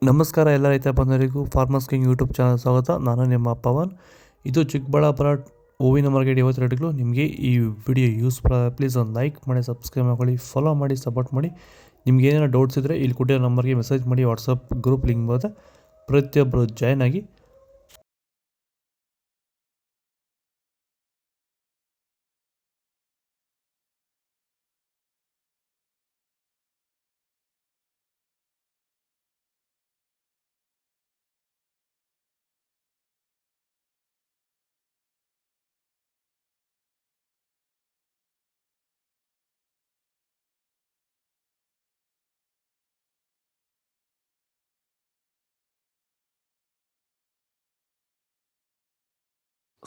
ನಮಸ್ಕಾರ ಎಲ್ಲ ರೈತ ಬಂಧುಗಳಿಗೂ ಫಾರ್ಮರ್ಸ್ ಕಿಂಗ್ ಯೂಟ್ಯೂಬ್ ಚಾನಲ್ ಸ್ವಾಗತ. ನಾನು ನಿಮ್ಮ ಪವನ್. ಇದು ಚಿಕ್ಕಬಳ್ಳಾಪುರ ಹೂವಿನ ಮಾರ್ಕೆಟ್ 50 ರೇಟ್ಗಳು. ನಿಮಗೆ ಈ ವಿಡಿಯೋ ಯೂಸ್ಫುಲ್ ಆದರೆ ಪ್ಲೀಸ್ ಒಂದು ಲೈಕ್ ಮಾಡಿ, ಸಬ್ಸ್ಕ್ರೈಬ್ ಮಾಡ್ಕೊಳ್ಳಿ, ಫಾಲೋ ಮಾಡಿ, ಸಪೋರ್ಟ್ ಮಾಡಿ. ನಿಮ್ಗೆ ಏನಾದ್ರು ಡೌಟ್ಸ್ ಇದ್ದರೆ ಇಲ್ಲಿ ಕೊಟ್ಟಿರೋ ನಂಬರ್ಗೆ ಮೆಸೇಜ್ ಮಾಡಿ. ವಾಟ್ಸಪ್ ಗ್ರೂಪ್ ಲಿಂಕ್ ಬರುತ್ತೆ, ಪ್ರತಿಯೊಬ್ಬರು ಜಾಯ್ನ್ ಆಗಿ.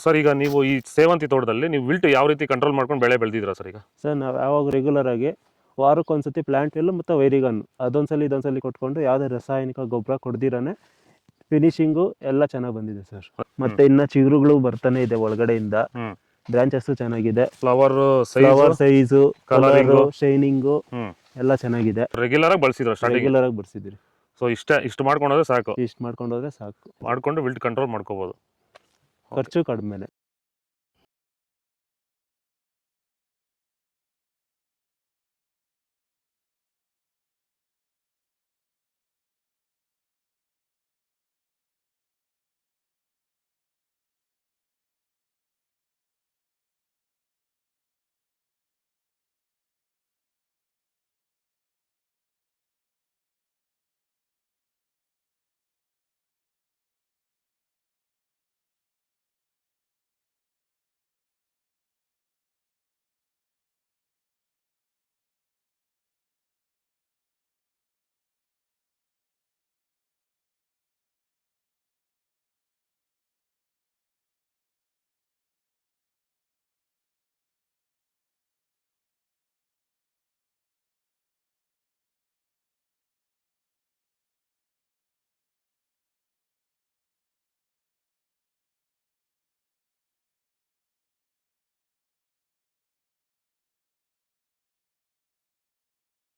ಸರ್, ಈಗ ನೀವು ಈ ಸೇವಂತಿ ತೋಟದಲ್ಲಿ ನೀವು ವಿಲ್ಟ್ ಯಾವ ರೀತಿ ಕಂಟ್ರೋಲ್ ಮಾಡ್ಕೊಂಡು ಬೆಳೆ ಬೆಳೆದಿದ್ದೀರಾ ಸರ್? ಈಗ ಸರ್ ನಾವು ಯಾವಾಗ ರೆಗ್ಯುಲರ್ ಆಗಿ ವಾರಕ್ಕೊಂದ್ಸತಿ ಪ್ಲಾಂಟ್ ಎಲ್ಲು ಮತ್ತು ವೈರಿಗನ್ ಅದೊಂದ್ಸಲಿ ಇದೊಂದ್ಸಲಿ ಕೊಟ್ಕೊಂಡು ಯಾವುದೇ ರಾಸಾಯನಿಕ ಗೊಬ್ಬರ ಕೊಡ್ದಿರಾನೆ ಫಿನಿಶಿಂಗು ಎಲ್ಲ ಚೆನ್ನಾಗಿ ಬಂದಿದೆ ಸರ್. ಮತ್ತೆ ಇನ್ನ ಚಿಗುರುಗಳು ಬರ್ತಾನೆ ಇದೆ ಒಳಗಡೆಯಿಂದ. ಬ್ರಾಂಚಸ್ ಚೆನ್ನಾಗಿದೆ, ಫ್ಲವರ್ ಸೈಜು, ಕಲರು, ಶೈನಿಂಗು ಎಲ್ಲ ಚೆನ್ನಾಗಿದೆ. ರೆಗ್ಯುಲರ್ ಆಗಿ ಬಳಸಿದ್ರು ಸ್ಟಾರ್ಟಿಂಗ್? ರೆಗ್ಯುಲರ್ ಆಗಿ ಬರ್ಸಿದ್ರಿ. ಸೊ ಇಷ್ಟು ಮಾಡ್ಕೊಂಡ್ರೆ ಸಾಕು. ಇಷ್ಟು ಮಾಡ್ಕೊಂಡೋದ್ರೆ ಸಾಕು, ಮಾಡ್ಕೊಂಡು ವಿಲ್ಟ್ ಕಂಟ್ರೋಲ್ ಮಾಡ್ಕೋಬಹುದು. ಖರ್ಚು ಕಡಿಮೆನೆ.